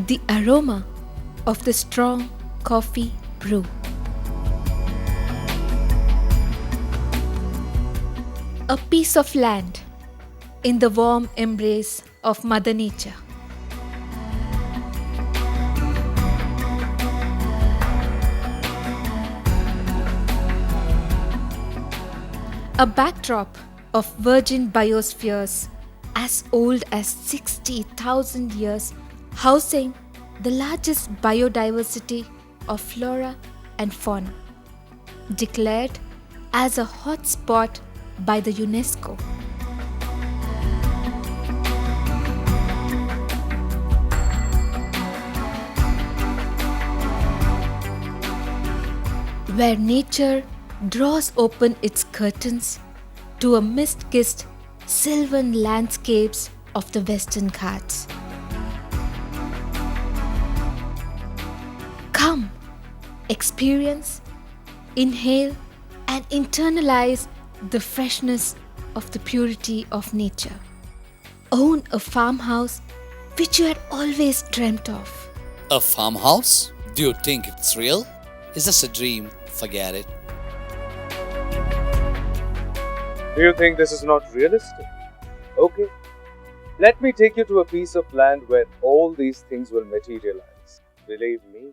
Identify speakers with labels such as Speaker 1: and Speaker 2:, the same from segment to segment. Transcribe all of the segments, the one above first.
Speaker 1: the aroma of the strong coffee brew. A piece of land in the warm embrace of Mother Nature. A backdrop of virgin biospheres as old as 60,000 years, housing the largest biodiversity of flora and fauna, declared as a hotspot by the UNESCO. Where nature draws open its curtains to a mist-kissed sylvan landscapes of the Western Ghats. Come, experience, inhale and internalize the freshness of the purity of nature. Own a farmhouse which you had always dreamt of.
Speaker 2: A farmhouse? Do you think it's real? Is this a dream? Forget it.
Speaker 3: Do you think this is not realistic? Okay, let me take you to a piece of land where all these things will materialize. Believe me.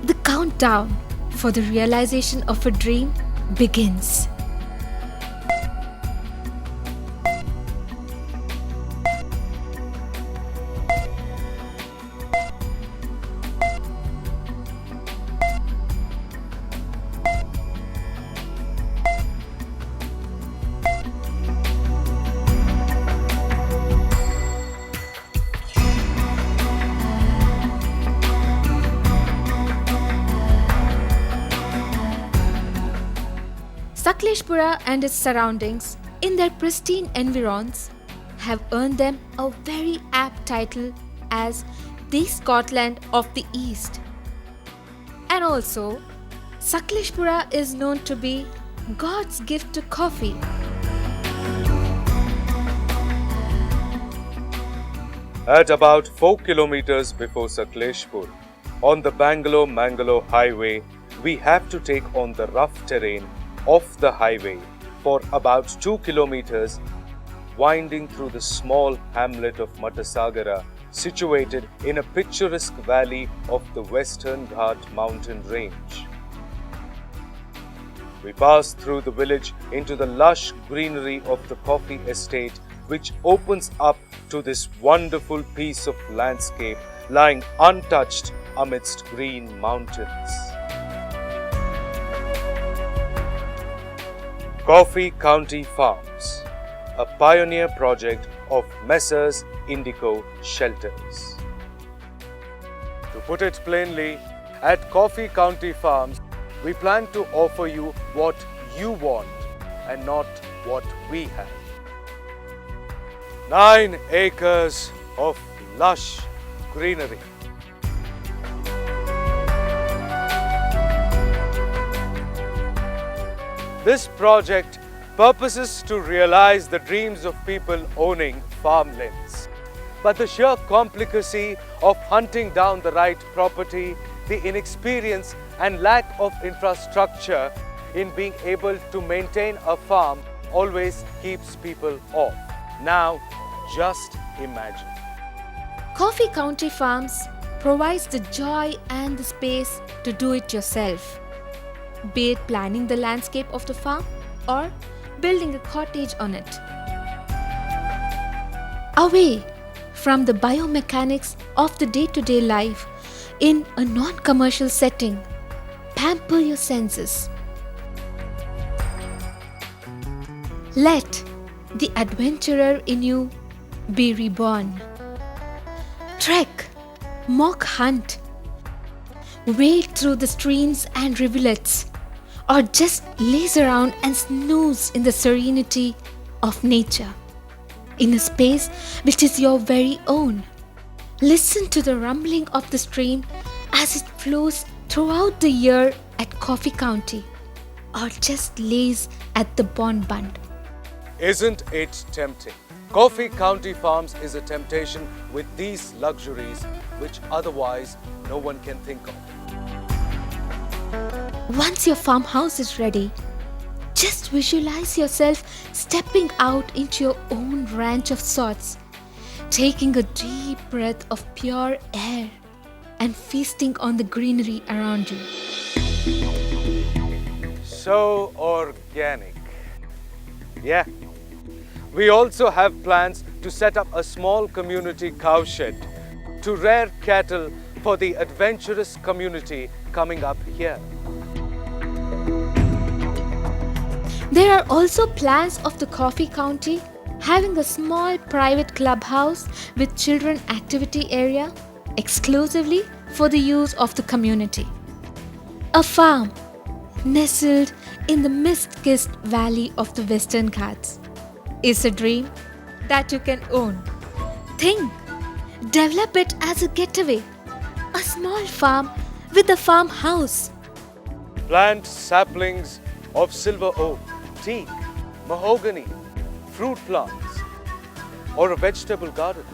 Speaker 1: The countdown for the realization of a dream begins. Sakleshpura and its surroundings, in their pristine environs, have earned them a very apt title as the Scotland of the East. And also, Sakleshpura is known to be God's gift to coffee.
Speaker 3: At about 4 kilometers before Sakleshpur, on the Bangalore-Mangalore highway, we have to take on the rough terrain of the highway for about 2 kilometers, winding through the small hamlet of Mattasagara, situated in a picturesque valley of the Western Ghat mountain range. We pass through the village into the lush greenery of the coffee estate, which opens up to this wonderful piece of landscape lying untouched amidst green mountains. Coffee County Farms, a pioneer project of Messrs. Indico Shelters. To put it plainly, at Coffee County Farms, we plan to offer you what you want and not what we have. 9 acres of lush greenery. This project purposes to realize the dreams of people owning farmlands. But the sheer complicacy of hunting down the right property, the inexperience and lack of infrastructure in being able to maintain a farm always keeps people off. Now, just imagine.
Speaker 1: Coffee County Farms provides the joy and the space to do it yourself, be it planning the landscape of the farm or building a cottage on it. Away from the biomechanics of the day-to-day life in a non-commercial setting, pamper your senses. Let the adventurer in you be reborn. Trek, mock hunt, wade through the streams and rivulets, or just laze around and snooze in the serenity of nature, in a space which is your very own. Listen to the rumbling of the stream as it flows throughout the year at Coffee County. or just lays at the bon bund.
Speaker 3: Isn't it tempting? Coffee County Farms is a temptation with these luxuries which otherwise no one can think of.
Speaker 1: Once your farmhouse is ready, just visualize yourself stepping out into your own ranch of sorts, taking a deep breath of pure air and feasting on the greenery around you.
Speaker 3: So organic. Yeah. We also have plans to set up a small community cowshed to rear cattle for the adventurous community coming up here.
Speaker 1: There are also plans of the Coffee County having a small private clubhouse with children activity area exclusively for the use of the community. A farm nestled in the mist-kissed valley of the Western Ghats is a dream that you can own. Think, develop it as a getaway, a small farm with a farmhouse.
Speaker 3: Plant saplings of silver oak, teak, mahogany, fruit plants, or a vegetable garden.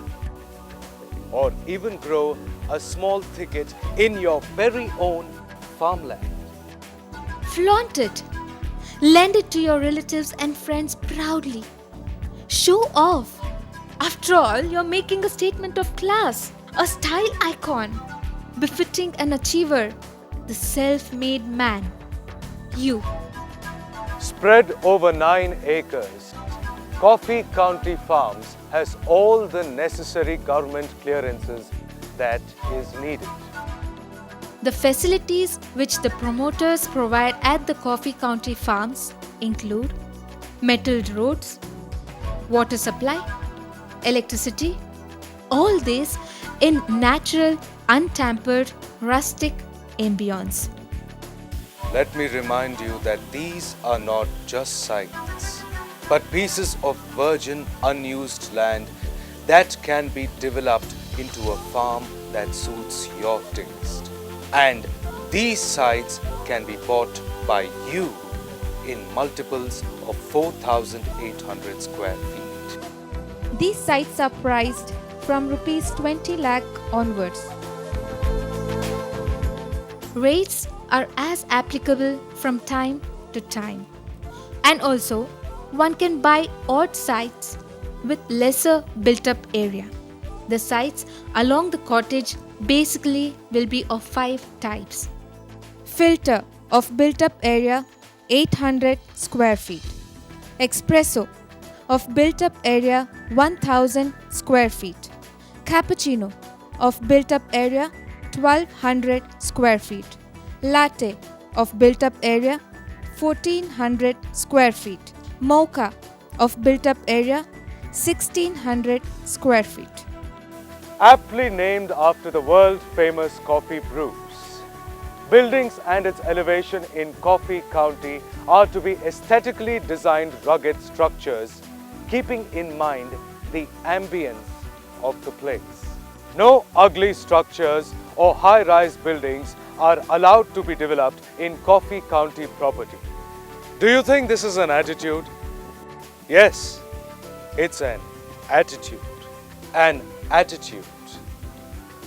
Speaker 3: Or even grow a small thicket in your very own farmland.
Speaker 1: Flaunt it. Lend it to your relatives and friends proudly. Show off. After all, you're making a statement of class, a style icon, befitting an achiever, the self-made man. You.
Speaker 3: Spread over 9 acres, Coffee County Farms has all the necessary government clearances that is needed.
Speaker 1: The facilities which the promoters provide at the Coffee County Farms include metalled roads, water supply, electricity, all this in natural, untampered, rustic ambience.
Speaker 3: Let me remind you that these are not just sites, but pieces of virgin, unused land that can be developed into a farm that suits your taste. And these sites can be bought by you in multiples of 4,800 square feet.
Speaker 1: These sites are priced from Rs 20 lakh onwards. Rates are as applicable from time to time. And also, one can buy odd sites with lesser built-up area. The sites along the cottage basically will be of 5 types. Filter of built-up area 800 square feet. Espresso of built-up area 1000 square feet. Cappuccino of built-up area 1200 square feet. Latte of built-up area 1400 square feet. Mocha of built-up area 1600 square feet.
Speaker 3: Aptly named after the world-famous coffee brews, buildings and its elevation in Coffee County are to be aesthetically designed rugged structures, keeping in mind the ambience of the place. No ugly structures or high-rise buildings are allowed to be developed in Coffee County property. Do you think this is an attitude? Yes, it's an attitude. An attitude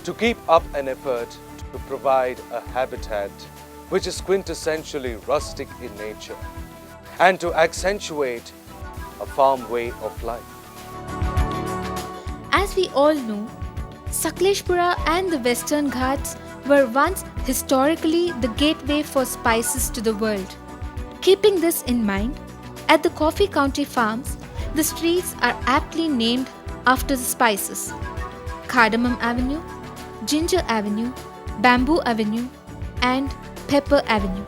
Speaker 3: to keep up an effort to provide a habitat which is quintessentially rustic in nature and to accentuate a farm way of life.
Speaker 1: As we all know, Sakleshpura and the Western Ghats were once historically the gateway for spices to the world. Keeping this in mind, at the Coffee County Farms, the streets are aptly named after the spices: Cardamom Avenue, Ginger Avenue, Bamboo Avenue, and Pepper Avenue.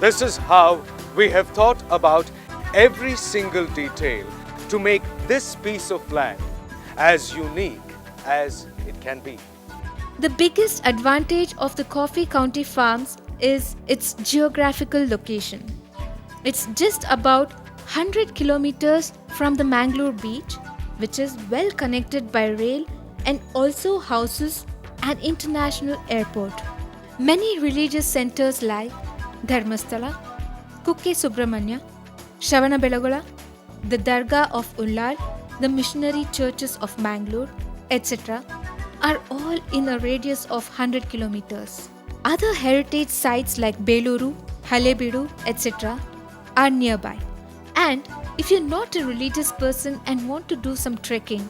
Speaker 3: This is how we have thought about every single detail to make this piece of land as unique as it can be.
Speaker 1: The biggest advantage of the Coffee County Farms is its geographical location. It's just about 100 kilometers from the Mangalore beach, which is well connected by rail and also houses an international airport. Many religious centers like Dharmasthala, Kukke Subramanya, Shravanabelagola, the Dargah of Ullar, the missionary churches of Mangalore, etc., are all in a radius of 100 kilometers. Other heritage sites like Beluru, Halebeedu, etc., are nearby. And if you're not a religious person and want to do some trekking,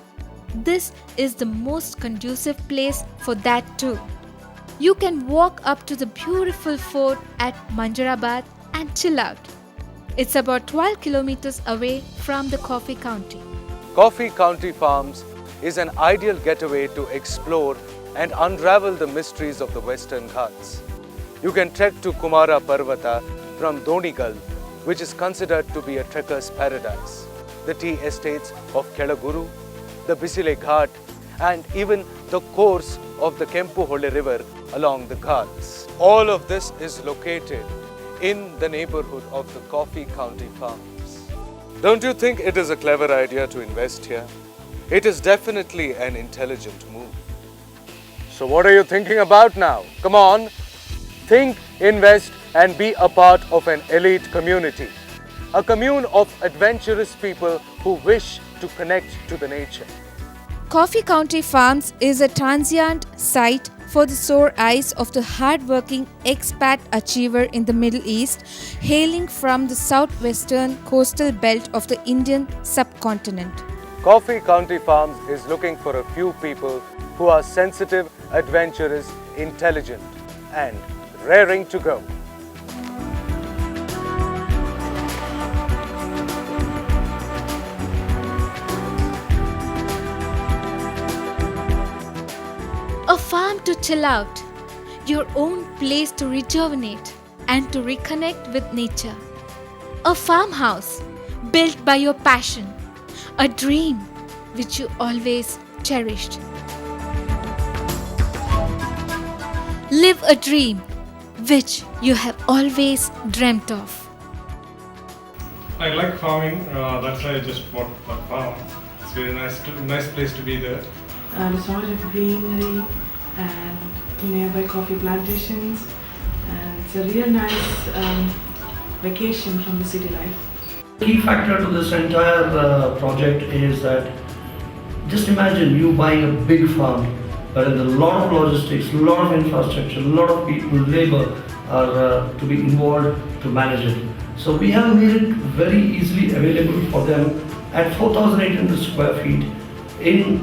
Speaker 1: this is the most conducive place for that too. You can walk up to the beautiful fort at Manjarabad and chill out. It's about 12 kilometers away from the Coffee County.
Speaker 3: Coffee County Farms is an ideal getaway to explore and unravel the mysteries of the Western Ghats. You can trek to Kumara Parvata from Donigal, which is considered to be a trekker's paradise, the tea estates of Kelaguru, the Bisile Ghat, and even the course of the Kempu-Hole River along the Ghats. All of this is located in the neighborhood of the Coffee County Farms. Don't you think it is a clever idea to invest here? It is definitely an intelligent move. So what are you thinking about now? Come on, think, invest, and be a part of an elite community. A commune of adventurous people who wish to connect to the nature.
Speaker 1: Coffee County Farms is a transient site for the sore eyes of the hard-working expat achiever in the Middle East, hailing from the southwestern coastal belt of the Indian subcontinent.
Speaker 3: Coffee County Farms is looking for a few people who are sensitive, adventurous, intelligent, and raring to go.
Speaker 1: A farm to chill out, your own place to rejuvenate and to reconnect with nature. A farmhouse built by your passion, a dream which you always cherished. Live a dream which you have always dreamt of.
Speaker 4: I like farming, that's why I just bought a farm. It's very nice place to be there.
Speaker 5: There's so much of greenery and nearby coffee plantations, and it's a real nice vacation from the city life.
Speaker 6: Key factor to this entire project is that just imagine you buying a big farm, but there's a lot of logistics, a lot of infrastructure, a lot of people, labor are to be involved to manage it. So we have made it very easily available for them at 4,800 square feet in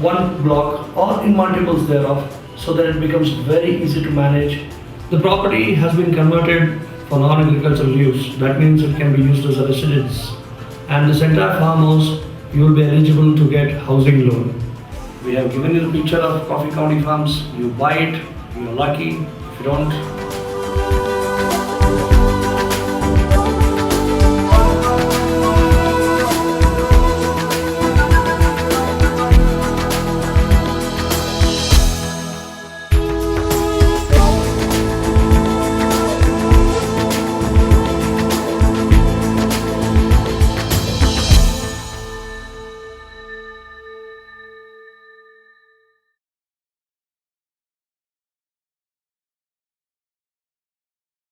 Speaker 6: one block or in multiples thereof, so that it becomes very easy to manage. The property has been converted for non-agricultural use. That means it can be used as a residence. And this entire farmhouse, you will be eligible to get housing loan. We have given you the picture of Coffee County Farms. You buy it, you're lucky. If you don't,